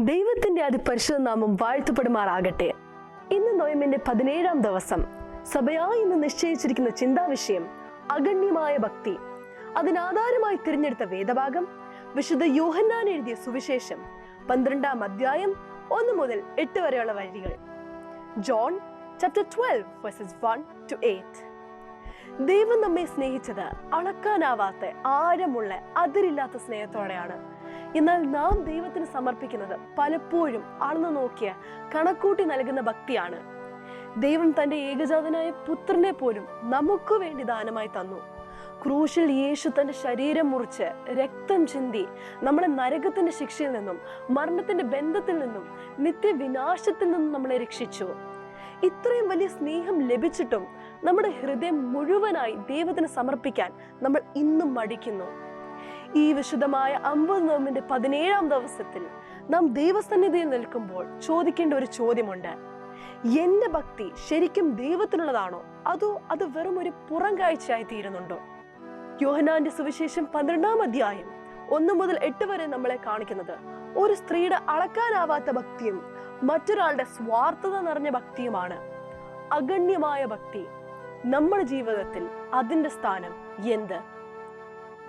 ദൈവത്തിന്റെ അതിപരിശുദ്ധ നാമം വാഴ്ത്തപ്പെടുമാറാകട്ടെ. ഇന്ന് നോയമ്പിന്റെ 17-ാം ദിവസം സഭയായി ഇന്ന് നിശ്ചയിച്ചിരിക്കുന്ന ചിന്താവിഷയം അഗണ്യമായ ഭക്തി. അതിനാധാരമായി തിരഞ്ഞെടുത്ത വേദഭാഗം വിശുദ്ധ യോഹന്നാൻ എഴുതിയ സുവിശേഷം 12-ാം അധ്യായം 1 മുതൽ 8 വരെയുള്ള വരികൾ. John chapter 12 verses 1 to 8. ദൈവം നമ്മെ സ്നേഹിച്ചത് അളക്കാനാവാത്ത ആഴമുള്ള അതിരില്ലാത്ത സ്നേഹത്തോടെയാണ്. എന്നാൽ നാം ദൈവത്തിന് സമർപ്പിക്കുന്നത് പലപ്പോഴും അളന്നു നോക്കിയ കണക്കൂട്ടി നൽകുന്ന ഭക്തിയാണ്. ദൈവം തന്റെ ഏകജാതനായ പുത്രനെ പോലും നമുക്ക് വേണ്ടി ദാനമായി തന്നു. ക്രൂശിൽ യേശു തന്റെ ശരീരം മുറിച്ച് രക്തം ചിന്തി നമ്മളെ നരകത്തിന്റെ ശിക്ഷയിൽ നിന്നും മരണത്തിന്റെ ബന്ധത്തിൽ നിന്നും നിത്യവിനാശത്തിൽ നിന്നും നമ്മളെ രക്ഷിച്ചു. ഇത്രയും വലിയ സ്നേഹം ലഭിച്ചിട്ടും നമ്മുടെ ഹൃദയം മുഴുവനായി ദൈവത്തിന് സമർപ്പിക്കാൻ നമ്മൾ ഇന്നും മടിക്കുന്നു. ഈ വിശുദ്ധമായ 50 നോമ്പിന്റെ 17-ാം ദിവസത്തിൽ നാം ദൈവസന്നിധിയിൽ നിൽക്കുമ്പോൾ ചോദിക്കേണ്ട ഒരു ചോദ്യമുണ്ട്. എന്റെ ഭക്തി ശരിക്കും ദൈവത്തിനുള്ളതാണോ, അതോ അത് വെറും ഒരു പുറം കാഴ്ചയായി തീരുന്നുണ്ടോ? യോഹന്നാന്റെ സുവിശേഷം 12-ാം അധ്യായം 1 മുതൽ 8 വരെ നമ്മളെ കാണിക്കുന്നത് ഒരു സ്ത്രീയുടെ അളക്കാനാവാത്ത ഭക്തിയും മറ്റൊരാളുടെ സ്വാർത്ഥത നിറഞ്ഞ ഭക്തിയുമാണ്. അഗണ്യമായ ഭക്തി. നമ്മുടെ ജീവിതത്തിൽ അതിന്റെ സ്ഥാനം എന്ത്?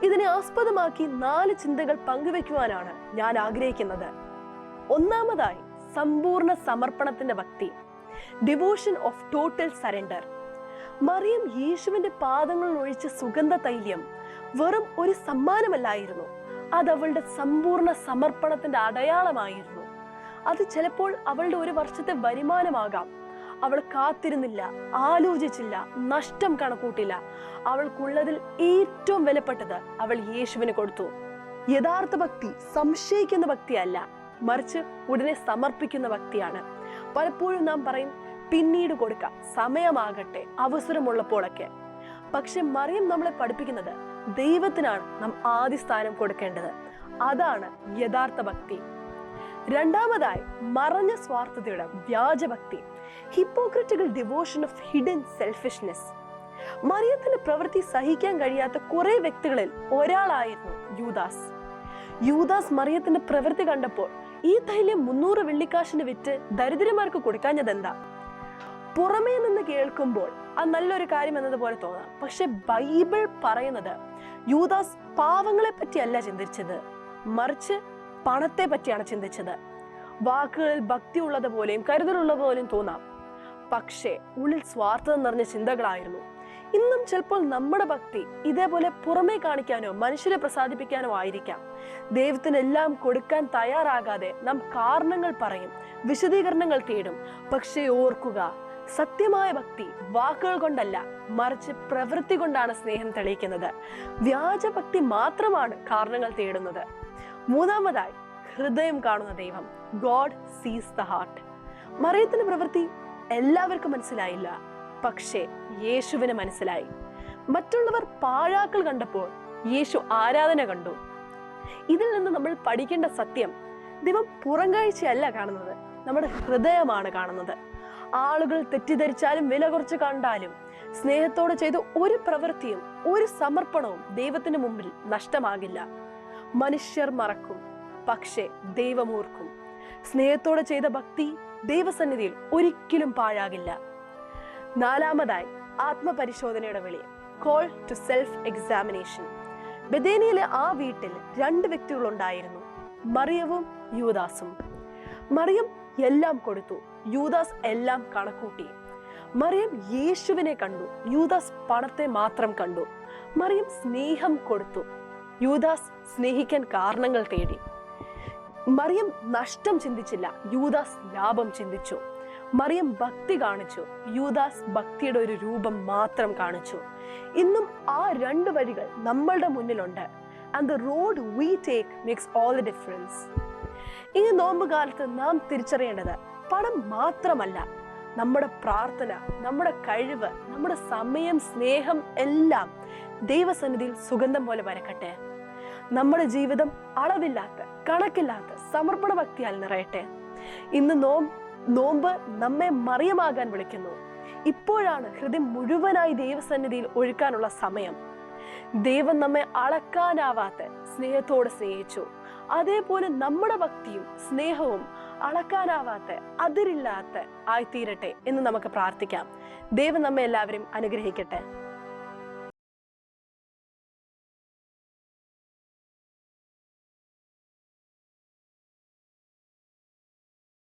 ഇതിനെ ആസ്പദമാക്കി 4 ചിന്തകൾ പങ്കുവെക്കുവാനാണ് ഞാൻ ആഗ്രഹിക്കുന്നത്. ഒന്നാമതായി, സമ്പൂർണ്ണ സമർപ്പണത്തിന്റെ ഭക്തി, devotion of total surrender. Mariyam യേശുവിന്റെ പാദങ്ങളിൽ ഒഴിച്ച സുഗന്ധ തൈലം വെറും ഒരു സമ്മാനമല്ലായിരുന്നു, അത് അവളുടെ സമ്പൂർണ്ണ സമർപ്പണത്തിന്റെ അടയാളമായിരുന്നു. അത് ചിലപ്പോൾ അവളുടെ ഒരു വർഷത്തെ വരുമാനമാകാം. അവൾ കാത്തിരുന്നില്ല, ആലോചിച്ചില്ല, നഷ്ടം കണക്കൂട്ടില്ല. അവൾക്കുള്ളതിൽ ഏറ്റവും വിലപ്പെട്ടത് അവൾ യേശുവിന് കൊടുത്തു. യഥാർത്ഥ ഭക്തി സംശയിക്കുന്ന ഭക്തിയല്ല, മറിച്ച് ഉടനെ സമർപ്പിക്കുന്ന ഭക്തിയാണ്. പലപ്പോഴും നാം പറയും, പിന്നീട് കൊടുക്കാം, സമയമാകട്ടെ, അവസരമുള്ളപ്പോഴൊക്കെ. പക്ഷെ മറിയം നമ്മളെ പഠിപ്പിക്കുന്നത് ദൈവത്തിനാണ് നാം ആദ്യ സ്ഥാനം കൊടുക്കേണ്ടത്. അതാണ് യഥാർത്ഥ ഭക്തി. രണ്ടാമതായി, മറഞ്ഞ സ്വാർത്ഥതയുടെ വ്യാജഭക്തി, hypocritical devotion of hidden selfishness. മറിയത്തിന്റെ പ്രവൃത്തി സഹിക്കാൻ കഴിയാത്ത കുറെ വ്യക്തികളിൽ ഒരാളായിരുന്നു യൂദാസ്. യൂദാസ് മറിയത്തിന്റെ പ്രവൃത്തി കണ്ടപ്പോൾ ഈ തൈലം 300 വെള്ളിക്കാശിന് വിറ്റ് ദരിദ്രന്മാർക്ക് കൊടുക്കാഞ്ഞതെന്താ? പുറമേ നിന്ന് കേൾക്കുമ്പോൾ അത് നല്ലൊരു കാര്യം എന്നതുപോലെ തോന്നാം. പക്ഷെ ബൈബിൾ പറയുന്നത് യൂദാസ് പാവങ്ങളെ പറ്റിയല്ല ചിന്തിച്ചത്, മറിച്ച് പണത്തെ പറ്റിയാണ് ചിന്തിച്ചത്. വാക്കുകളിൽ ഭക്തി ഉള്ളതുപോലെയും കരുതലുള്ളതുപോലെയും തോന്നാം, പക്ഷേ ഉള്ളിൽ സ്വാർത്ഥത നിറഞ്ഞ ചിന്തകളായിരുന്നു. ഇന്നും ചിലപ്പോൾ നമ്മുടെ ഭക്തി ഇതേപോലെ പുറമേ കാണിക്കാനോ മനുഷ്യരെ പ്രസാദിപ്പിക്കാനോ ആയിരിക്കാം. ദൈവത്തിനെല്ലാം കൊടുക്കാൻ തയ്യാറാകാതെ നാം കാരണങ്ങൾ പറയും, വിശദീകരണങ്ങൾ തേടും. പക്ഷേ ഓർക്കുക, സത്യമായ ഭക്തി വാക്കുകൾ കൊണ്ടല്ല, മറിച്ച് പ്രവൃത്തി കൊണ്ടാണ് സ്നേഹം തെളിയിക്കുന്നത്. വ്യാജഭക്തി മാത്രമാണ് കാരണങ്ങൾ തേടുന്നത്. മൂന്നാമതായി, ഹൃദയം കാണുന്ന ദൈവം, ഗോഡ് സീസ് ദ ഹാർട്ട്. മറിയത്തിന്റെ പ്രവൃത്തി എല്ലാവർക്കും മനസ്സിലായില്ല, പക്ഷേ യേശുവിന് മനസ്സിലായി. മറ്റുള്ളവർ പാഴാക്കൾ കണ്ടപ്പോൾ യേശു ആരാധന കണ്ടു. ഇതിൽ നിന്ന് നമ്മൾ പഠിക്കേണ്ട സത്യം, ദൈവം പുറംകാഴ്ചയല്ല കാണുന്നത്, നമ്മുടെ ഹൃദയമാണ് കാണുന്നത്. ആളുകൾ തെറ്റിദ്ധരിച്ചാലും വില കുറച്ച് കണ്ടാലും സ്നേഹത്തോടെ ചെയ്ത ഒരു പ്രവൃത്തിയും ഒരു സമർപ്പണവും ദൈവത്തിന് മുമ്പിൽ നഷ്ടമാകില്ല. മനുഷ്യർ മറക്കും, പക്ഷേ ദൈവം ഓർക്കും. സ്നേഹത്തോടെ ചെയ്ത ഭക്തി ദൈവസന്നിധിയിൽ ഒരിക്കലും പാഴാകില്ല. നാലാമതായി, ആത്മപരിശോധനയുടെ വിളി, കോൾ ടു സെൽഫ് എക്സാമിനേഷൻ. ബെഥേനിയിലെ ആ വീട്ടിൽ 2 വ്യക്തികൾ ഉണ്ടായിരുന്നു, മറിയവും യൂദാസും. മറിയം എല്ലാം കൊടുത്തു, യൂദാസ് എല്ലാം കണക്കൂട്ടി. മറിയം യേശുവിനെ കണ്ടു, യൂദാസ് പണത്തെ മാത്രം കണ്ടു. മറിയം സ്നേഹം കൊടുത്തു, യൂദാസ് സ്നേഹിക്കാൻ കാരണങ്ങൾ തേടി. മറിയം നഷ്ടം ചിന്തിച്ചില്ല, യൂദാസ് ലാഭം ചിന്തിച്ചു. മറിയം ഭക്തി കാണിച്ചു, യൂദാസ് ഭക്തിയുടെ ഒരു രൂപം മാത്രം കാണിച്ചു. ഇന്നും ആ 2 വഴികൾ നമ്മളുടെ മുന്നിലുണ്ട്. And the road we take makes all the difference. ഈ നോമ്പ് കാലത്ത് നാം തിരിച്ചറിയേണ്ടത് പണം മാത്രമല്ല, നമ്മുടെ പ്രാർത്ഥന, നമ്മുടെ കഴിവ്, നമ്മുടെ സമയം, സ്നേഹം എല്ലാം ദൈവസന്നിധിയിൽ സുഗന്ധം പോലെ വരക്കട്ടെ. നമ്മുടെ ജീവിതം അളവില്ലാത്ത കണക്കില്ലാത്ത സമർപ്പണ ഭക്തിയാൽ നിറയട്ടെ. ഇന്ന് നോമ്പ് നമ്മെ മറിയമാകാൻ വിളിക്കുന്നു. ഇപ്പോഴാണ് ഹൃദയം മുഴുവനായി ദൈവസന്നിധിയിൽ ഒഴുക്കാനുള്ള സമയം. ദൈവം നമ്മെ അളക്കാനാവാത്ത സ്നേഹത്തോടെ സ്നേഹിച്ചു. അതേപോലെ നമ്മുടെ ഭക്തിയും സ്നേഹവും അളക്കാനാവാത്ത, അതിരില്ലാത്ത ആയിത്തീരട്ടെ എന്ന് നമുക്ക് പ്രാർത്ഥിക്കാം. ദൈവം നമ്മെ എല്ലാവരും അനുഗ്രഹിക്കട്ടെ.